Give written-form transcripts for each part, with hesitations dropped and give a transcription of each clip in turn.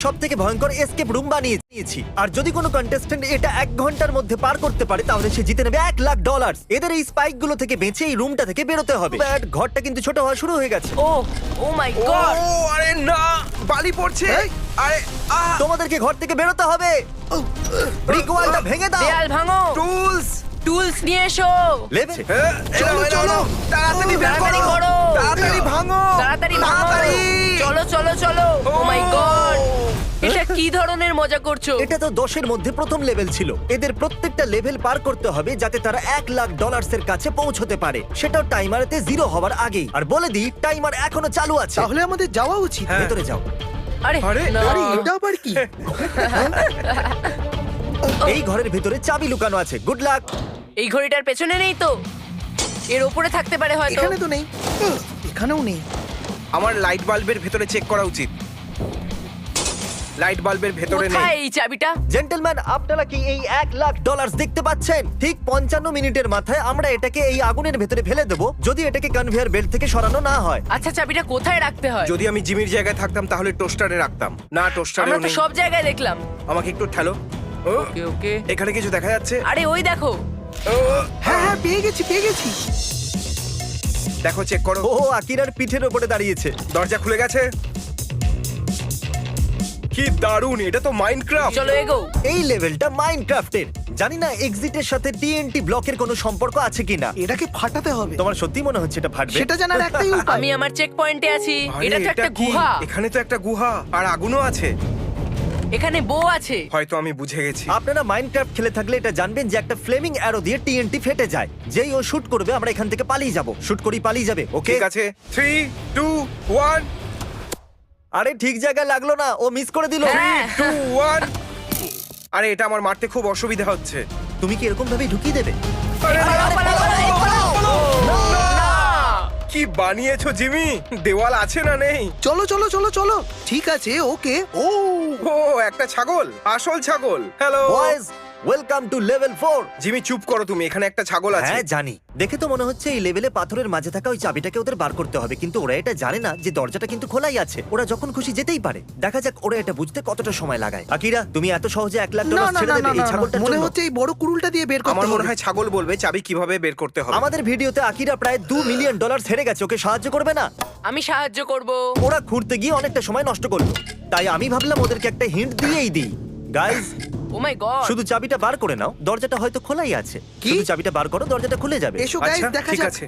সব থেকে ভয়ঙ্কর এসকেপ রুম বানিয়ে নিয়েছি। আর যদি কোনো কন্টেস্ট্যান্ট এটা 1 ঘন্টার মধ্যে পার করতে পারে তাহলে সে জিতে নেবে $1,00,000। এদের এই স্পাইক গুলো থেকে বেঁচে এই রুমটা থেকে বেরোতে হবে। ব্যাড, ঘরটা কিন্তু ছোট হওয়া শুরু হয়ে গেছে। ও ও মাই গড! ও আরে না, বালি পড়ছে। আরে তোমাদেরকে ঘর থেকে বেরোতে হবে। ব্রিক ওয়ালটা ভেঙে দাও। দেয়াল ভাঙো, টুলস। টুলস নিয়ে এসো, লেভেল চলো চলো, তাড়াতাড়ি বের তাড়াতাড়ি করো, করো। তাড়াতাড়ি ভাঙো, তাড়াতাড়ি ভাঙো, তাড়াতাড়ি। চলো চলো চলো। ও মাই গড, এটা কি ধরনের মজা করছো? এটা তো 10 এর মধ্যে প্রথম লেভেল ছিল। এদের প্রত্যেকটা লেভেল পার করতে হবে যাতে তারা $1,00,000 এর কাছে পৌঁছতে পারে, সেটাও টাইমারেতে 0 হওয়ার আগেই। আর বলে দিই, টাইমার এখনো চালু আছে। তাহলে আমাদের যাওয়া উচিত। হ্যাঁ। ভেতরে যাও। আরে আরে, না। আরে এটা আবার কি? এই ঘরের ভিতরে চাবি লুকানো আছে। Good luck. এই ঘড়িটার পেছনে নেই তো? এর উপরে থাকতে পারে হয়তো। এখানে তো নেই। এখানেও নেই। আমার লাইট বাল্বের ভেতরে চেক করা উচিত। লাইট বাল্বের ভেতরে নেই। কোথায় এই চাবিটা? জেন্টলম্যান, আপনারা কি এই $1,00,000 দেখতে পাচ্ছেন? ঠিক 55 মিনিটের মাথায় আমরা এটাকে এই আগুনের ভেতরে ফেলে দেব যদি এটাকে কনভেয়ার বেল্ট থেকে সরানো না হয়। আচ্ছা, চাবিটা কোথায় রাখতে হয়? যদি আমি জিমির জায়গায় থাকতাম তাহলে টোস্টারে রাখতাম। না, টোস্টারে আমরা তো নেই। সব জায়গায় দেখলাম। আমাকে একটু ঠেলো। ও, ওকে ওকে। এখানে কিছু দেখা যাচ্ছে? আরে ওই দেখো। ও, হ্যাঁ হ্যাঁ, পেয়ে গেছি পেয়ে গেছি। দেখো, চেক করো। ও আকিরার পিঠের উপরে দাঁড়িয়েছে। দরজা খুলে গেছে। কি দারুণ, এটা তো মাইনক্রাফট। চলো এগো। এই লেভেলটা মাইনক্রাফটের। জানি না এক্সিটের সাথে টিএনটি ব্লকের কোনো সম্পর্ক আছে কিনা। এটাকে ফাটাতে হবে। তোমার সত্যি মনে হচ্ছে এটা ফাটবে? সেটা জানার একটাই উপায়। আমি আমার চেক পয়েন্টে আছি। আরে, এটা তো একটা কি? গুহা। এখানে তো একটা গুহা আর আগুনও আছে। এখানে বউ আছে। হয়তো আমি বুঝে গেছি। আপনারা মাইনক্রাফট খেলে থাকলে এটা জানবেন যে একটা ফ্লেমিং অ্যারো দিয়ে টিএনটি ফেটে যায়। যেই ও শুট করবে আমরা এখান থেকে পালিয়ে যাব। শুট করি পালিয়ে যাবে। ওকে, ঠিক আছে, 3, 2, 1, আরে ঠিক জায়গায় লাগলো না, ও মিস করে দিল। হ্যাঁ। 2, 1। আরে, এটা আমার মারতে খুব অসুবিধা হচ্ছে। তুমি কি এরকম ভাবে ঢুকিয়ে দেবে? আরে, পালাও, পালাও, পালাও, পালাও। না। কি বানিয়েছো জিমি? দেওয়াল আছে না নেই? চলো চলো চলো চলো। ঠিক আছে, ওকে। ও ও, একটা ছাগল, আসল ছাগল। Hello boys, welcome to level 4। Jimmy, চুপ করো তুমি, এখানে একটা ছাগল আছে। হ্যাঁ জানি, দেখে তো মনে হচ্ছে এই লেভেলে পাথরের মাঝে থাকা ওই চাবিটাকে ওদের বার করতে হবে, কিন্তু ওরা এটা জানে না যে দরজাটা কিন্তু খোলাই আছে। ওরা যখন খুশি যেতেই পারে। দেখা যাক ওরা এটা বুঝতে কতটা সময় লাগায়। আকিরা, তুমি এত সহজে না $1,00,000 না ছেড়ে না দেবে না এই না, ছাগলটার মনে জন্য? হচ্ছে এই বড় কুড়ুলটা দিয়ে বের করতে আমার মনে হবে। হয় ছাগল বলবে চাবি কিভাবে বের করতে হবে। আমাদের ভিডিওতে আকিরা প্রায় $2 মিলিয়ন হেরে গেছে। ওকে সাহায্য করবে না? আমি সাহায্য করব। ওরা ঘুরতে গিয়ে অনেকটা সময় নষ্ট করলো, তাই আমি ভাবলাম ওদেরকে একটা হিন্ট দিয়েই দিই। গাইজ, ও মাই গড। শুধু চাবিটা বার করে নাও, দরজাটা হয়তো খোলাই আছে। কি? শুধু চাবিটা বার করো, দরজাটা খুলে যাবে। এসো গাইস, আচ্ছা, দেখা ঠিক যাক। আছে।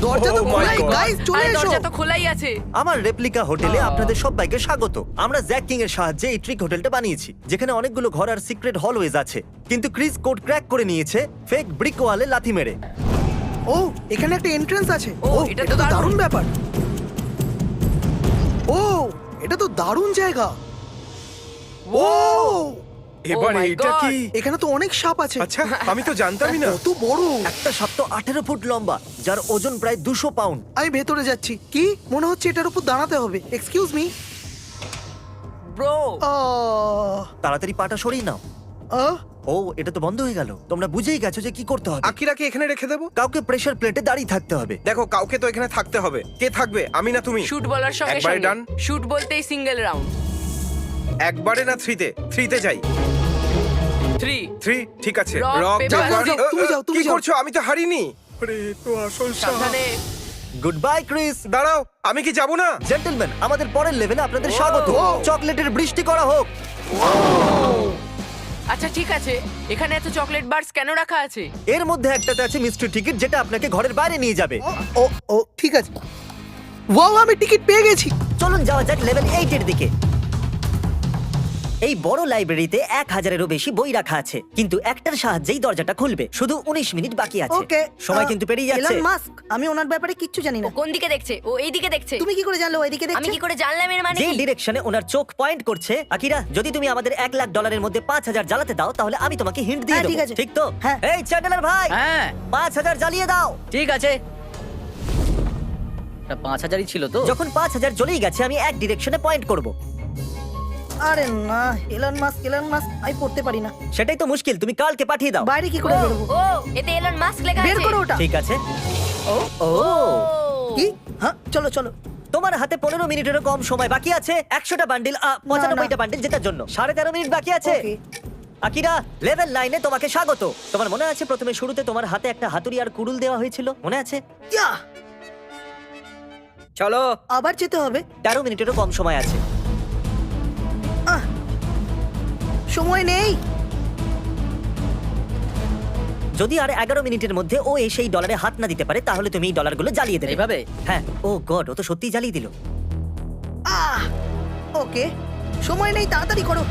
দরজা তো Oh my খোলাই। God. গাইস চলে আরে এসো। দরজা তো খোলাই আছে। আমার রেপ্লিকা হোটেলে আপনাদের সবাইকে স্বাগত। আমরা জ্যাক কিং এর সাহায্যে এই ট্রিক হোটেলটা বানিয়েছি, যেখানে অনেকগুলো ঘর আর সিক্রেট হলওয়েজ আছে। কিন্তু ক্রিস কোড ক্র্যাক করে নিয়েছে ফেক ব্রিক ওয়ালে লাথি মেরে। ও, এখানে একটা এন্ট্রান্স আছে। ও, ও, এটা এটা তো তো দারুণ। দারুণ ব্যাপার। ও, এটা তো দারুণ জায়গা। ও, এবার my এটা God. কি? এখানে তো অনেক সাপ আছে। আচ্ছা, আমি তো জানতামই না। কত বড়। একটা সাপ তো 18 ফুট লম্বা, যার ওজন প্রায় 200 পাউন্ড। আমি ভেতরে যাচ্ছি। কি মনে হচ্ছে এটার উপর দাঁড়াতে হবে। Excuse me. ব্রো, তাড়াতাড়ি পাটা সরিয়ে নাও। ও, এটা তো বন্ধ হয়ে গেল। তোমরা বুঝেই গেছো যে কি করতে হবে। আকিরাকে এখানে রেখে দেবো। কাউকে প্রেসার প্লেটে দাঁড়িয়ে থাকতে হবে। দেখো, কাউকে তো এখানে থাকতে হবে। কে থাকবে, আমি না তুমি? শুট বলার সঙ্গে একবারে সঙ্গে done? শুট বলতেই সিঙ্গেল রাউন্ড। একবারে না 3-তে যাই। 3 3, ঠিক আছে। Rock, rock, paper, paper. যাও, তুমি যাও, তুমি কি যাও। করছো? আমি তো হারিনি। আরে, তো আসল সাপ। সাবধানে। Good bye Chris. দাঁড়াও, আমি কি যাবো না? জেন্টলম্যান, আমাদের পরের লেভেলে আপনাদের স্বাগত। ও। চকলেটের বৃষ্টি করা হোক। আচ্ছা ঠিক আছে, এখানে এত চকলেট বার্স কেন রাখা আছে? এর মধ্যে একটাতে আছে মিস্ট্রি টিকিট, যেটা আপনাকে ঘরের বাইরে নিয়ে যাবে। ও ও ঠিক আছে। ওয়াও, আমি টিকিট পেয়ে গেছি। চলুন যাওয়া যাক লেভেল 8 এর দিকে। এই বড় লাইব্রেরিতে 1000-এরও বেশি বই রাখা আছে, কিন্তু একটার সাহায্যেই দরজাটা খুলবে। শুধু 19 মিনিট বাকি আছে। ওকে, সময় কিন্তু পেরিয়ে যাচ্ছে। এলন মাস্ক, আমি ওনার ব্যাপারে কিচ্ছু জানি না। ও কোন দিকে দেখছে? ও এই দিকে দেখছে। তুমি কি করে জানলে ও এদিকে আমি দেখছে? কি করে জানলাম এর মানে যে কি? ডিরেকশনে ওনার চোখ পয়েন্ট করছে। আকিরা, যদি তুমি আমাদের $1,00,000 মধ্যে 5000 জ্বালাতে দাও তাহলে আমি তোমাকে হিন্ট দিয়ে হ্যাঁ, দেবো। ঠিক আছে। ঠিক তো? হ্যাঁ। এই চ্যান্ডেলার ভাই, হ্যাঁ 5000 জ্বালিয়ে দাও। ঠিক আছে। এটা 5000ই ছিল তো? যখন 5000 জ্বলেই গেছে, আমি এক ডিরেকশনে পয়েন্ট করব। আরে না, এলন মাস্ক আমি পড়তে পারি না। সেটাই তো মুশকিল, তুমি কালকে পাঠিয়ে দাও। বাইরে কি করে ও, বেরোবো? ও এতে এলন মাস্ক লেখা আছে। বের করো ওটা। ঠিক আছে। ও ও কি? হ্যাঁ, চলো চলো। তোমার হাতে 15 মিনিটেরও কম সময় বাকি আছে। 100টা বান্ডিল 95টা বান্ডিল জেতার জন্য 13.5 মিনিট বাকি আছে। Okay. আকিরা, লেভেল 9 এ তোমাকে স্বাগত। তোমার মনে আছে প্রথমে শুরুতে তোমার হাতে একটা হাতুড়ি আর কুড়ুল দেওয়া হয়েছিল? মনে আছে? ইয়া, চলো। আবার যেতে হবে। 13 মিনিটেরও কম সময় আছে। আহ, সময় নেই। যদি আর 11 মিনিটের মধ্যে ও এই সেই ডলারে হাত না দিতে পারে তাহলে তুমি এই ডলারগুলো জ্বালিয়ে দেবে। এইভাবে? হ্যাঁ। ও গড, ও তো সত্যিই জ্বালিয়ে দিল। ওকে, সময় নেই, তাড়াতাড়ি করো।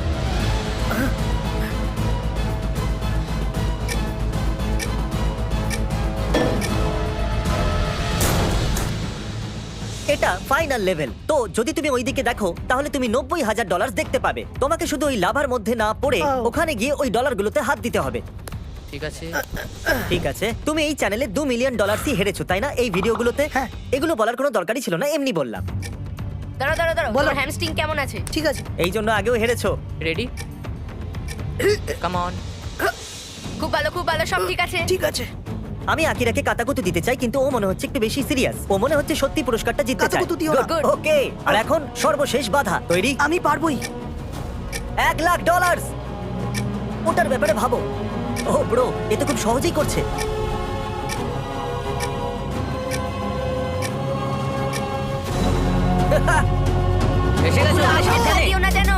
এটা ফাইনাল লেভেল। তো যদি তুমি ওইদিকে দেখো তাহলে তুমি $90,000 দেখতে পাবে। তোমাকে শুধু ওই লাভার মধ্যে না পড়ে Oh. ওখানে গিয়ে ওই ডলারগুলোতে হাত দিতে হবে। ঠিক আছে। ঠিক আছে, তুমি এই চ্যানেলে $2 মিলিয়ন হেরেছো তাই না এই ভিডিওগুলোতে? হ্যাঁ। এগুলো বলার কোনো দরকারই ছিল না, এমনি বললাম। দাঁড়াও দাঁড়াও দাঁড়াও, বলো। তোমার হ্যামস্ট্রিং কেমন আছে? ঠিক আছে। এই জন্য আগেও হেরেছো। রেডি? Come on. খুব ভালো, সব ঠিক আছে। ঠিক আছে। আমি আকিরাকে কাতাকুতু দিতে চাই কিন্তু ও মনে হচ্ছে একটু বেশি সিরিয়াস। ও মনে হচ্ছে সত্যি পুরস্কারটা জিততে চায়। কাতাকুতু দিও না। ওকে, আর এখন সর্বশেষ বাধা। তৈরি? আমি পারবোই। $1,00,000। ওটার ব্যাপারে ভাবো। ও ব্রো, এ তো খুব সহজেই করছে। এসে গেছো আর সাবধানে। ফেলে দিও না যেন।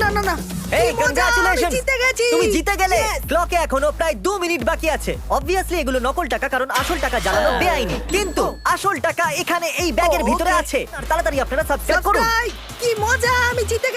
না না না, এই কি মজা, আমি কংগ্রাচুলেশন, জিতে গেছি। তুমি জিতে গেলে। Yes! ক্লকে এখনো প্রায় 2 মিনিট বাকি আছে। অবভিয়াসলি এগুলো নকল টাকা কারণ আসল টাকা জ্বালানো বেআইনি, কিন্তু আসল টাকা এখানে এই ব্যাগের Oh, ভিতরে okay. আছে। আর তাড়াতাড়ি আপনারা সাবস্ক্রাইব করুন। Subscribe! কি মজা, আমি জিতে গেছি।